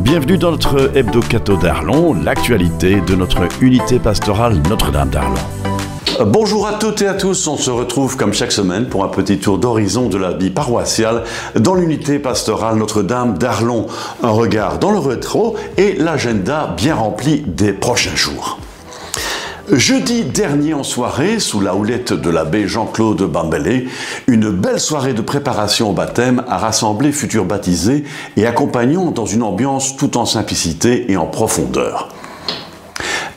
Bienvenue dans notre hebdo-cateau d'Arlon, l'actualité de notre unité pastorale Notre-Dame d'Arlon. Bonjour à toutes et à tous, on se retrouve comme chaque semaine pour un petit tour d'horizon de la vie paroissiale dans l'unité pastorale Notre-Dame d'Arlon. Un regard dans le rétro et l'agenda bien rempli des prochains jours. Jeudi dernier en soirée, sous la houlette de l'abbé Jean-Claude Bambellé, une belle soirée de préparation au baptême a rassemblé futurs baptisés et accompagnants dans une ambiance tout en simplicité et en profondeur.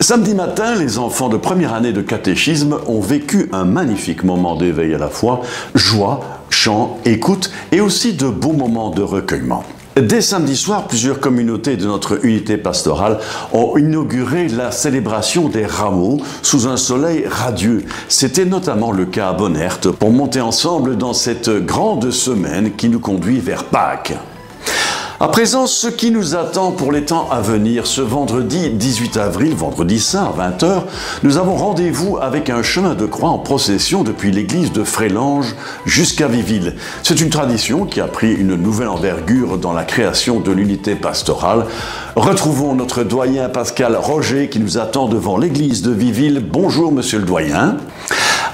Samedi matin, les enfants de première année de catéchisme ont vécu un magnifique moment d'éveil à la foi, joie, chant, écoute et aussi de beaux moments de recueillement. Dès samedi soir, plusieurs communautés de notre unité pastorale ont inauguré la célébration des rameaux sous un soleil radieux. C'était notamment le cas à Bonnert pour monter ensemble dans cette grande semaine qui nous conduit vers Pâques. À présent, ce qui nous attend pour les temps à venir, ce vendredi 18 avril, vendredi saint à 20h, nous avons rendez-vous avec un chemin de croix en procession depuis l'église de Frélange jusqu'à Viville. C'est une tradition qui a pris une nouvelle envergure dans la création de l'unité pastorale. Retrouvons notre doyen Pascal Roger qui nous attend devant l'église de Viville. Bonjour monsieur le doyen.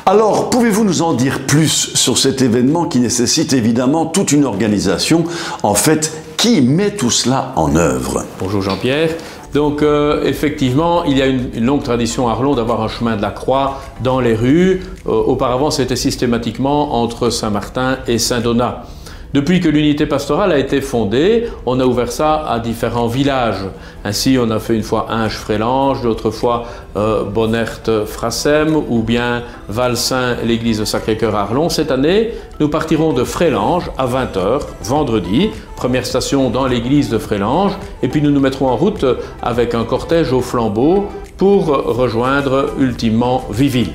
Alors, pouvez-vous nous en dire plus sur cet événement qui nécessite évidemment toute une organisation? En fait, qui met tout cela en œuvre? Bonjour Jean-Pierre. Donc effectivement, il y a une longue tradition à Arlon d'avoir un chemin de la croix dans les rues. Auparavant, c'était systématiquement entre Saint-Martin et Saint-Donat. Depuis que l'unité pastorale a été fondée, on a ouvert ça à différents villages. Ainsi, on a fait une fois Inge-Frélange, l'autre fois Bonnert-Frassem ou bien Valsaint, l'église de Sacré-Cœur à Arlon. Cette année, nous partirons de Frélange à 20h, vendredi. Première station dans l'église de Frélange. Et puis nous nous mettrons en route avec un cortège au flambeau pour rejoindre ultimement Viville.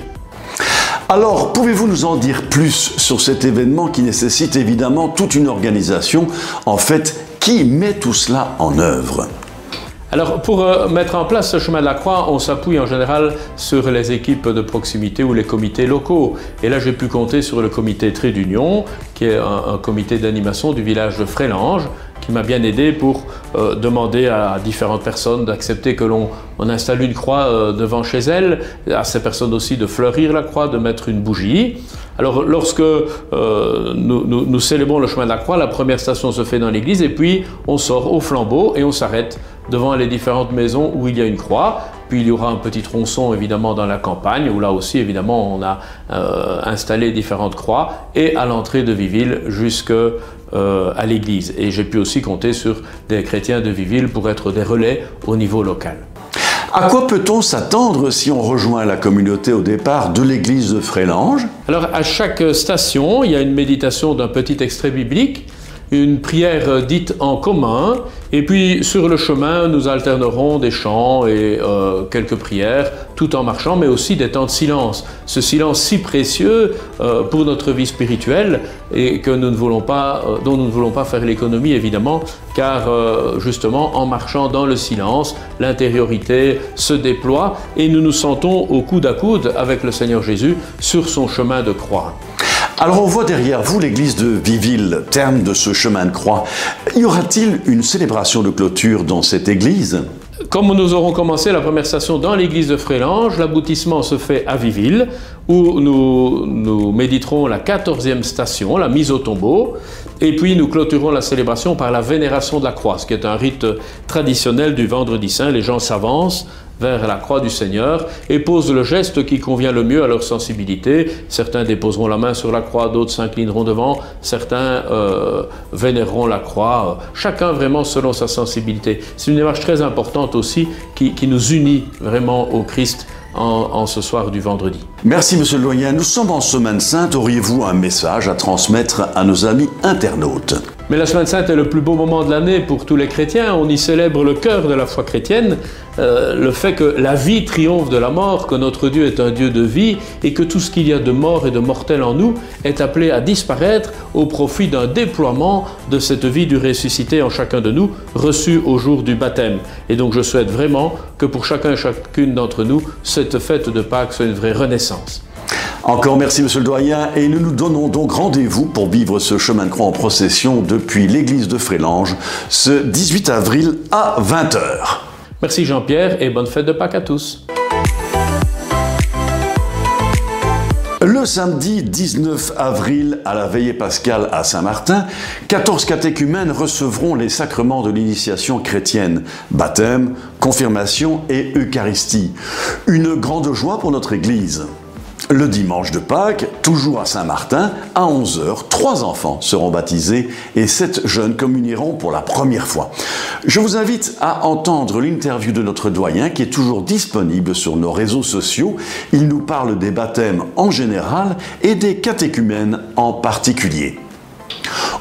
Alors, pouvez-vous nous en dire plus sur cet événement qui nécessite évidemment toute une organisation? En fait, qui met tout cela en œuvre? Alors, pour mettre en place ce chemin de la croix, on s'appuie en général sur les équipes de proximité ou les comités locaux. Et là, j'ai pu compter sur le comité Trait d'Union, qui est un comité d'animation du village de Frélange, qui m'a bien aidé pour demander à différentes personnes d'accepter que l'on installe une croix devant chez elles, à ces personnes aussi de fleurir la croix, de mettre une bougie. Alors lorsque nous célébrons le chemin de la croix, la première station se fait dans l'église et puis on sort au flambeau et on s'arrête devant les différentes maisons où il y a une croix. Puis il y aura un petit tronçon évidemment dans la campagne où là aussi évidemment on a installé différentes croix et à l'entrée de Viville jusqu'à l'église. Et j'ai pu aussi compter sur des chrétiens de Viville pour être des relais au niveau local. À quoi peut-on s'attendre si on rejoint la communauté au départ de l'église de Frélange? Alors à chaque station, il y a une méditation d'un petit extrait biblique, une prière dite en commun, et puis sur le chemin, nous alternerons des chants et quelques prières, tout en marchant, mais aussi des temps de silence. Ce silence si précieux pour notre vie spirituelle et que nous ne voulons pas, dont nous ne voulons pas faire l'économie évidemment, car justement en marchant dans le silence, l'intériorité se déploie et nous nous sentons au coude à coude avec le Seigneur Jésus sur son chemin de croix. Alors on voit derrière vous l'église de Viville, terme de ce chemin de croix. Y aura-t-il une célébration de clôture dans cette église? Comme nous aurons commencé la première station dans l'église de Frélange, l'aboutissement se fait à Viville, où nous méditerons la 14e station, la mise au tombeau, et puis nous clôturons la célébration par la vénération de la croix, ce qui est un rite traditionnel du vendredi saint. Les gens s'avancent vers la croix du Seigneur et posent le geste qui convient le mieux à leur sensibilité. Certains déposeront la main sur la croix, d'autres s'inclineront devant, certains vénéreront la croix, chacun vraiment selon sa sensibilité. C'est une démarche très importante aussi qui nous unit vraiment au Christ en ce soir du vendredi. Merci monsieur le doyen, nous sommes en Semaine Sainte, auriez-vous un message à transmettre à nos amis internautes? Mais la Semaine Sainte est le plus beau moment de l'année pour tous les chrétiens. On y célèbre le cœur de la foi chrétienne, le fait que la vie triomphe de la mort, que notre Dieu est un Dieu de vie et que tout ce qu'il y a de mort et de mortel en nous est appelé à disparaître au profit d'un déploiement de cette vie du ressuscité en chacun de nous, reçue au jour du baptême. Et donc je souhaite vraiment que pour chacun et chacune d'entre nous, cette fête de Pâques soit une vraie renaissance. Encore merci Monsieur le Doyen et nous nous donnons donc rendez-vous pour vivre ce chemin de croix en procession depuis l'église de Frélange ce 18 avril à 20h. Merci Jean-Pierre et bonne fête de Pâques à tous. Le samedi 19 avril, à la veillée pascale à Saint-Martin, 14 catéchumènes recevront les sacrements de l'initiation chrétienne, baptême, confirmation et Eucharistie. Une grande joie pour notre Église. Le dimanche de Pâques, toujours à Saint-Martin, à 11h, 3 enfants seront baptisés et 7 jeunes communieront pour la première fois. Je vous invite à entendre l'interview de notre doyen qui est toujours disponible sur nos réseaux sociaux. Il nous parle des baptêmes en général et des catéchumènes en particulier.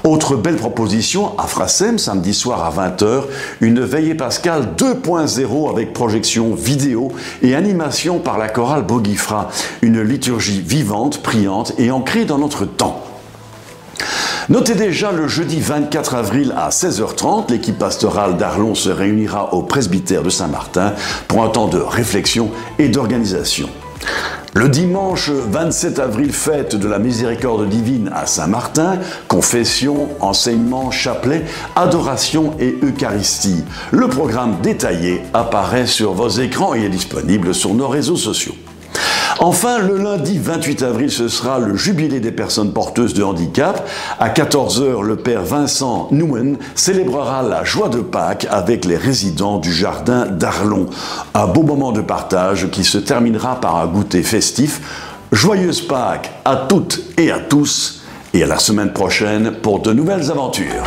Autre belle proposition, à Frassem, samedi soir à 20h, une veillée pascale 2.0 avec projection vidéo et animation par la chorale Boguifra. Une liturgie vivante, priante et ancrée dans notre temps. Notez déjà le jeudi 24 avril à 16h30, l'équipe pastorale d'Arlon se réunira au presbytère de Saint-Martin pour un temps de réflexion et d'organisation. Le dimanche 27 avril, fête de la miséricorde divine à Saint-Martin, confession, enseignement, chapelet, adoration et Eucharistie. Le programme détaillé apparaît sur vos écrans et est disponible sur nos réseaux sociaux. Enfin, le lundi 28 avril, ce sera le jubilé des personnes porteuses de handicap. À 14h, le père Vincent Nouen célébrera la joie de Pâques avec les résidents du jardin d'Arlon. Un beau moment de partage qui se terminera par un goûter festif. Joyeuse Pâques à toutes et à tous et à la semaine prochaine pour de nouvelles aventures.